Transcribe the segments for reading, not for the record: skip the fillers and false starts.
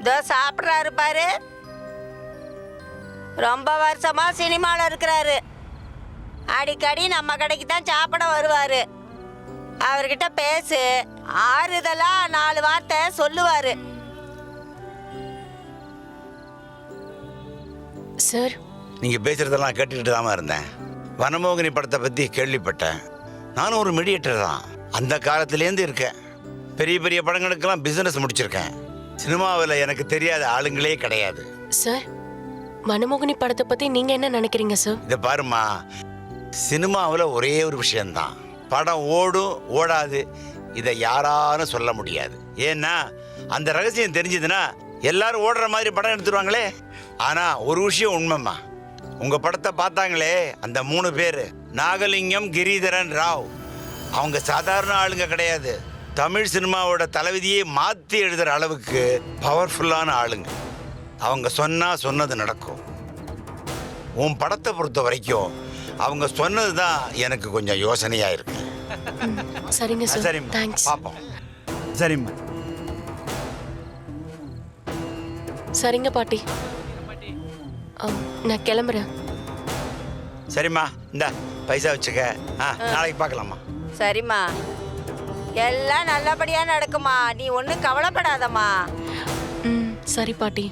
இதோ சாப்பிட்றாரு பாரு. ரொம்ப வருஷமா சினிமாவில் இருக்கிறாரு. அடிக்கடி நம்ம கடைக்கு தான் சாப்பிட வருவாரு. அவர்கிட்ட பேசு, ஆறுதலா 4 வார்த்தை சொல்லுவாரு. சார், நீங்க பேசுறதெல்லாம் கேட்டுக்கிட்டு தான் இருந்தேன். வனமோகினி படத்தை பத்தி கேள்விப்பட்டேன். நானும் ஒரு மீடியேட்டர் தான். அந்த காலத்திலேருந்து இருக்கேன். பெரிய பெரிய படங்களுக்கெல்லாம் பிசினஸ் முடிச்சிருக்கேன். சினிமாவில் எனக்கு தெரியாத ஆளுங்களே கிடையாது. சார், வனமோகினி படத்தை பத்தி நீங்க என்ன நினைக்கிறீங்க சார்? இதை பாருமா, சினிமாவில் ஒரே ஒரு விஷயம்தான், படம் ஓடும் ஓடாது இதை யாராலும் சொல்ல முடியாது. ஏன்னா அந்த ரகசியம் தெரிஞ்சதுன்னா எல்லாரும் ஓடுற மாதிரி படம் எடுத்துருவாங்களே. ஆனா ஒரு விஷயம் உண்மைம்மா, உங்க படத்தை பார்த்தாங்களே அந்த 3 பேர், நாகலிங்கம், கிரிதரன், ராவ், அவங்க சாதாரண ஆளுங்க கிடையாது. தமிழ் சினிமாவோட தலைவிதியை மாற்றி எழுதுற அளவுக்கு பவர்ஃபுல்லான ஆளுங்க. அவங்க சொன்னது நடக்கும். உன் படத்தை பொறுத்த வரைக்கும் அவங்க சொன்னது தான் எனக்கு கொஞ்சம் யோசனையா இருக்கு. சரிங்க சார். சரிம்மா, தேங்க்ஸ். பாப்போம். சரிம்மா. சரிங்க பாட்டி, நான் கிளம்புறேன். சரிம்மா, இந்த பைசா வச்சுக்க. நாளைக்கு பார்க்கலாமா? சரிம்மா, எல்லாம் நல்லபடியா நடக்குமா, நீ ஒன்றும் கவலைப்படாதம்மா. சரி பாட்டி.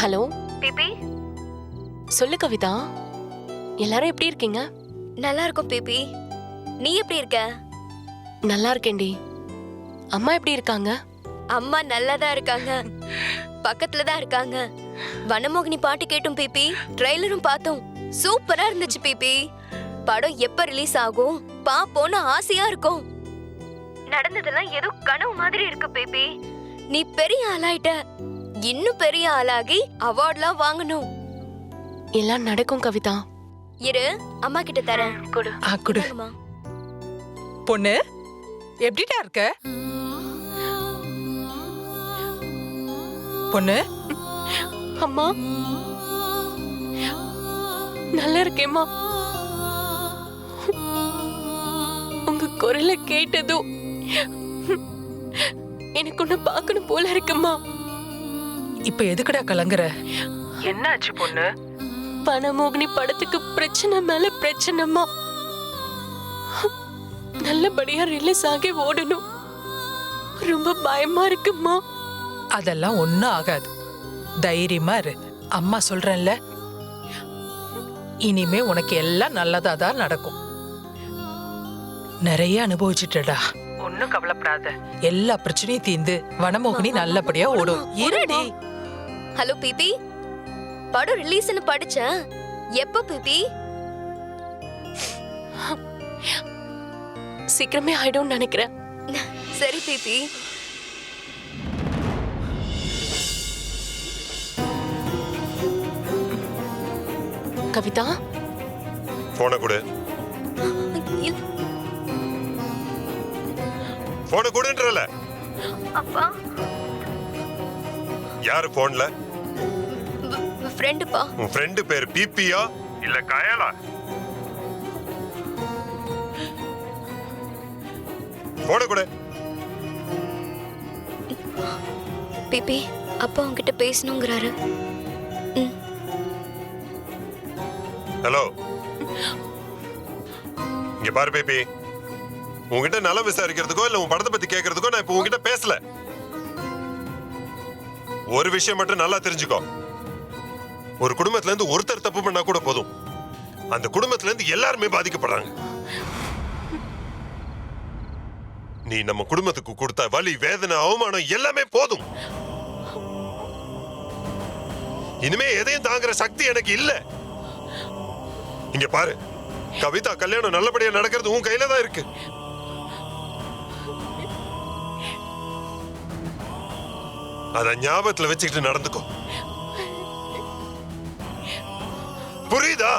ஹலோ பிபி, சொல்லு கவிதா, எல்லாரும் எப்படி இருக்கீங்க? நல்லா இருக்கும் பிபி. நீ எப்படி இருக்க? நல்லா இருக்கேன்டி. அம்மா எப்படி இருக்காங்க? அம்மா நல்லா தான் இருக்காங்க, பக்கத்துல தான் இருக்காங்க. வனமோகினி பாட்டு கேட்டோம் பிபி, ட்ரெய்லரும் பார்த்தோம். சூப்பரா இருந்துச்சு பிபி. படம் எப்ப ரிலீஸ் ஆகும் பாப்போன்னு ஆசையா இருக்கும். நடந்ததெல்லாம் ஏதோ கனவு மாதிரி இருக்கு பிபி. நீ பெரிய ஆளாயிட்ட, இன்னும் பெரிய ஆளாகி அவார்ட்லாம் வாங்கணும். எல்லாம் நடக்கும் கவிதா. இரு, அம்மா கிட்ட தரேன். கொடு. குடு. இந்தாங்கம்மா. பொண்ணு, எப்படிடா இருக்க பொண்ணு? அம்மா, நல்லா இருக்கேம்மா. உங்க குரலை கேட்டதும் எனக்கு ஒண்ணு பார்க்கணும் போல இருக்குமா. இப்ப எதுக்குடா கலங்குற? என்னாச்சு பொண்ணு? வனமோகினி படத்துக்கு பிரச்சனை மேல பிரச்சனைமா. நல்லபடியா ரிலீஸ் ஆகி ஓடணும். ரொம்ப பயமா இருக்குமா. அதெல்லாம் ஒண்ணும் ஆகாது, தைரியமா இரு. அம்மா சொல்றேன்ல, இனிமே உனக்கு எல்லாம் நல்லதா தான் நடக்கும். நிறைய அனுபவிச்சுட்டடா, ஒன்னும் கவலைப்படாத. எல்லா பிரச்சனையும் தீர்ந்து வனமோகினி நல்லபடியா ஓடும். இருடி. ஹலோ பிபி, படம் ரிலீஸ்னு படிச்சேன். எப்ப பிபி? சீக்கிரமே ஆயிடும் நினைக்கிறேன். சரி பிபி. கவிதா, போன கொடு. போன கொடுன்றல. அப்பா, யாரு போன்ல? ஃப்ரெண்டுப்பா. உன் ஃப்ரெண்டு பேர் பிபியா இல்ல கயலா? போன கொடு. பிபி, அப்பா உன்கிட்ட பேசணுங்கிறாரு. ஹலோ, இங்க பாரு பேபி, உன்கிட்ட நலம் விசாரிக்கிறதுக்கோ இல்ல உன் படத்தை பத்தி கேட்கறதுக்கோ நான் இப்ப உன்கிட்ட பேசல. ஒரு விஷயம் மட்டும் நல்லா தெரிஞ்சுக்கோ, ஒரு குடும்பத்துல இருந்து ஒருத்தர் தப்பு பண்ணா கூட போதும், அந்த குடும்பத்துல இருந்து எல்லாருமே பாதிக்கப்படுறாங்க. நீ நம்ம குடும்பத்துக்கு கொடுத்த வலி, வேதனை, அவமானம் எல்லாமே போதும். இனிமே எதையும் தாங்குற சக்தி எனக்கு இல்ல. இங்க பாரு, கவிதா கல்யாணம் நல்லபடியா நடக்கிறது உன் கையில தான் இருக்கு. அத ஞாபகத்துல வச்சுக்கிட்டு நடந்துக்கோ, புரியுதா?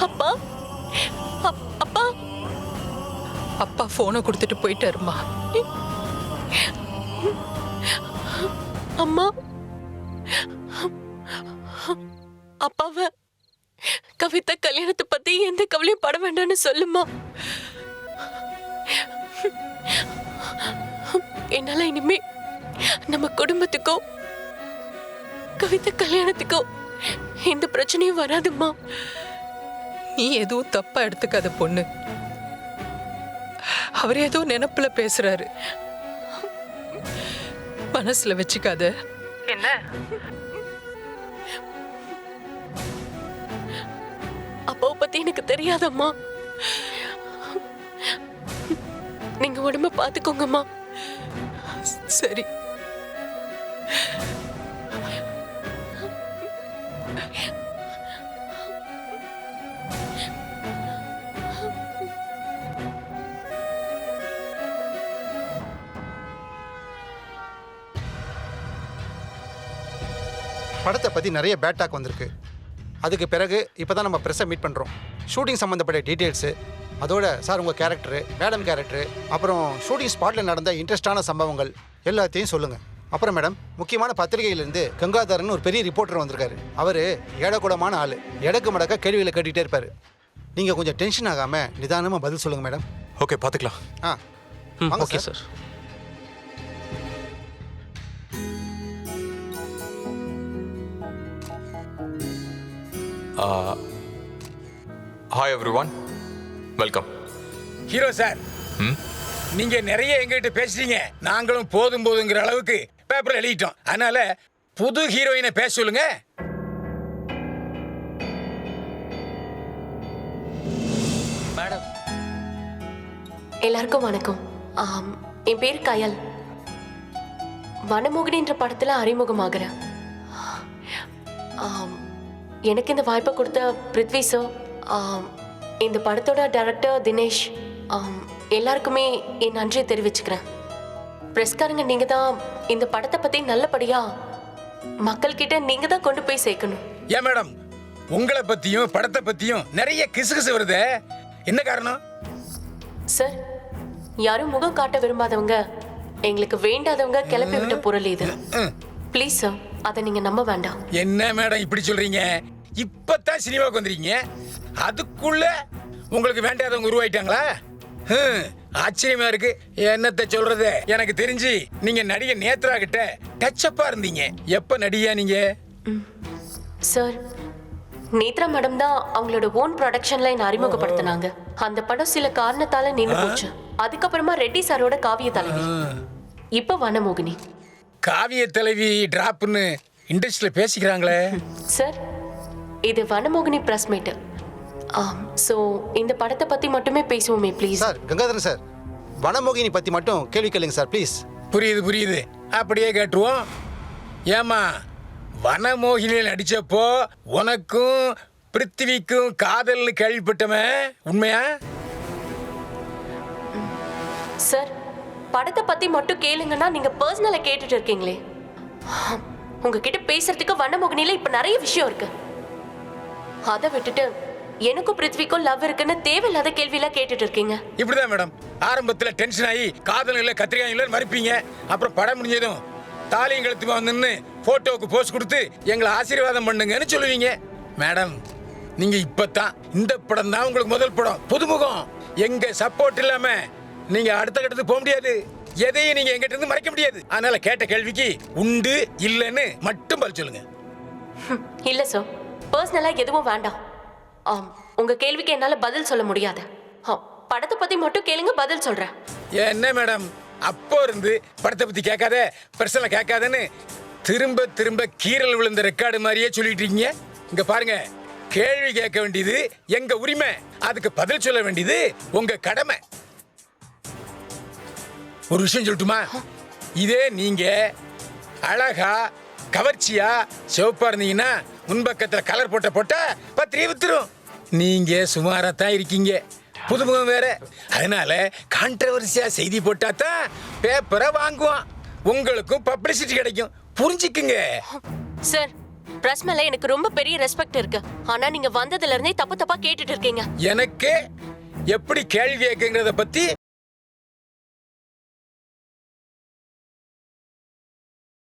அப்பா, அப்பா, போனை கொடுத்துட்டு போயிட்டாருமா. அம்மா அப்பாவ கவிதா கல்யாணத்தை பத்தி எந்த கவலையும் பட வேண்டாம்னு சொல்லுமா. என்னால இனிமே நம்ம குடும்பத்துக்கோ கவிதா கல்யாணத்துக்கோ எந்த பிரச்சனையும் வராதும்மா. நீ எதுவும் தப்பா எடுத்துக்காத பொண்ணு. அவர் ஏதோ நினைப்புல பேசுறாரு, மனசுல வச்சுக்காத. என்ன? அப்பாவை பத்தி எனக்கு தெரியாதம்மா. நீங்க உடம்ப பாத்துக்கோங்கம்மா. சரி. படத்தை பற்றி நிறைய பேட் டாக் வந்திருக்கு. அதுக்கு பிறகு இப்போ தான் நம்ம ப்ரெஸ்ஸை மீட் பண்ணுறோம். ஷூட்டிங் சம்மந்தப்பட்ட டீட்டெயில்ஸு, அதோட சார் உங்கள் கேரக்டரு, மேடம் கேரக்டரு, அப்புறம் ஷூட்டிங் ஸ்பாட்டில் நடந்த இன்ட்ரெஸ்டான சம்பவங்கள் எல்லாத்தையும் சொல்லுங்கள். அப்புறம் மேடம், முக்கியமான பத்திரிகையிலேருந்து கங்காதரன் ஒரு பெரிய ரிப்போர்ட்டர் வந்திருக்காரு. அவர் ஏடக்கூடமான ஆள், எடக்கு மடக்க கேள்விகளை கேட்டுகிட்டே இருப்பார். நீங்கள் கொஞ்சம் டென்ஷன் ஆகாமல் நிதானமாக பதில் சொல்லுங்கள் மேடம். ஓகே, பார்த்துக்கலாம். வாங்க okay sir. Sir. Hi every one, welcome. Hero sir, நீங்க நிறைய எங்ககிட்ட பேசுறீங்க. நாங்களும் போதும் போதுங்கிற அளவுக்கு பேப்பர் எழுதிட்டோம். அதனால புது ஹீரோயினை பேச சொல்லுங்க. மேடம், எல்லாருக்கும் வணக்கம். என் பேர் கயல். வனமோகினின்ற படத்துல அறிமுகமாகிறேன். எனக்கு இந்த வாய்ப்பை கொடுத்த பிருத்வி சார், இந்த படத்தோட டைரக்டர் தினேஷ், எல்லாருக்குமே என் நன்றியை தெரிவிச்சுக்கிறேன். பிரஸ்காரங்க நீங்க தான் இந்த படத்தை பத்தி நல்லபடியா மக்கள்கிட்ட நீங்க தான் கொண்டு போய் சேர்க்கணும். ஏன் மேடம், உங்களை பத்தியும் படத்தை பத்தியும் நிறைய கிசுகிசு வருது, என்ன காரணம்? சார், யாரும் முகம் காட்ட விரும்பாதவங்க, எங்களுக்கு வேண்டாதவங்க கிளப்பி விட்ட பொருள் இது. ப்ளீஸ் சார், அதை நீங்க நம்ப வேண்டாம். என்ன மேடம் இப்படி சொல்றீங்க? இப்பதான் சினிமாவுக்கு வந்துருக்கீங்க, அதுக்குள்ள உங்களுக்கு வேண்டாதவங்க உருவாயிட்டாங்களா? ஆச்சரியமா இருக்கு. என்னத்த சொல்றது? எனக்கு தெரிஞ்சு நீங்க நடிகை நேத்ரா கிட்ட டச்சப்பா இருந்தீங்க. எப்ப நடிகா நீங்க? சார், நேத்ரா மேடம் தான் அவங்களோட ஓன் ப்ரொடக்ஷன்ல என்ன அறிமுகப்படுத்தினாங்க. அந்த படம் சில காரணத்தால நின்று போச்சு. அதுக்கப்புறமா ரெட்டி சாரோட காவிய தலைவி, இப்ப வனமோகினி. காவிய தலைவி டிராப்னு இண்டஸ்ட்ரியில பேசிக்கிறாங்களே. சார், இது வனமோகினி பிரஸ் மீட். ஸோ இந்த படத்தை பத்தி மட்டுமே பேசுவோமே ப்ளீஸ். சார், கங்காதரன் சார், வனமோகினி பற்றி மட்டும் கேள்வி கேளுங்க சார் ப்ளீஸ். புரியுது புரியுது, அப்படியே கேட்டுருவோம். ஏமா, வனமோகினியில் நடிச்சப்போ உனக்கும் பிருத்திவிக்கும் காதல்னு கேள்விப்பட்டவன் உண்மையா? சார், படத்தை பத்தி மட்டும் கேளுங்கன்னா நீங்க பர்சனலா கேட்டுட்டு இருக்கீங்களே. உங்ககிட்ட பேசுறதுக்கு வனமோகினில இப்ப நிறைய விஷயம் இருக்கு. அதை விட்டுட்டு எனக்கும் பிருத்விக்கும் லவ் இருக்குன்னு தேவையில்லாத கேள்வியெல்லாம் கேட்டுட்டு இருக்கீங்க. இப்படிதான் மேடம், ஆரம்பத்துல டென்ஷன் ஆகி காதல் இல்ல கத்திரிக்காய் இல்ல மறுப்பீங்க. அப்புறம் படம் முடிஞ்சதும் தாலியும் கழுத்துமா வந்து போட்டோவுக்கு போஸ்ட் கொடுத்து எங்களை ஆசீர்வாதம் பண்ணுங்கன்னு சொல்லுவீங்க. மேடம், நீங்க இப்பதான் இந்த படம் தான் உங்களுக்கு முதல் படம், புதுமுகம். எங்க சப்போர்ட் இல்லாம நீங்க அடுத்த கட்டத்துக்கு போக முடியாது. எதையும் நீங்க எங்கிட்ட இருந்து மறைக்க முடியாது. அதனால கேட்ட கேள்விக்கு உண்டு இல்லைன்னு மட்டும் பதில் சொல்லுங்க. இல்ல சார், பர்சனலா எதுவும் வேண்டாம். உங்க கேள்விக்கு என்னால பதில் சொல்ல முடியாது. படத்தை பத்தி மட்டும் கேளுங்க, பதில் சொல்றேன். என்ன மேடம், அப்போ இருந்து படத்தை பத்தி கேட்காத, பர்சனலா கேட்காதன்னு திரும்ப திரும்ப கீரல் விழுந்த ரெக்கார்டு மாதிரியே சொல்லிட்டு இருக்கீங்க. இங்க பாருங்க, கேள்வி கேட்க வேண்டியது எங்க உரிமை, அதுக்கு பதில் சொல்ல வேண்டியது உங்க கடமை. ஒரு விஷயம் சொல்லட்டுமா? இதே நீங்க அழகா கவர்ச்சியா சிவப்பா இருந்தீங்கன்னா முன்பக்கத்துல கலர் போட்டா பத்திரிகை வித்துரும். நீங்க சுமாரா தான் இருக்கீங்க, புதுமுகம் வேற. அதனால கான்ட்ரவர்சியா செய்தி போட்டா தான் பேப்பரை வாங்குவான், உங்களுக்கும் பப்ளிசிட்டி கிடைக்கும். புரிஞ்சுக்குங்க சார். பிரஸ் மேல எனக்கு ரொம்ப பெரிய ரெஸ்பெக்ட் இருக்கு. ஆனா நீங்க வந்ததுல இருந்தே தப்பு தப்பா கேட்டுட்டு இருக்கீங்க. எனக்கு எப்படி கேள்வி கேட்குங்கிறத பத்தி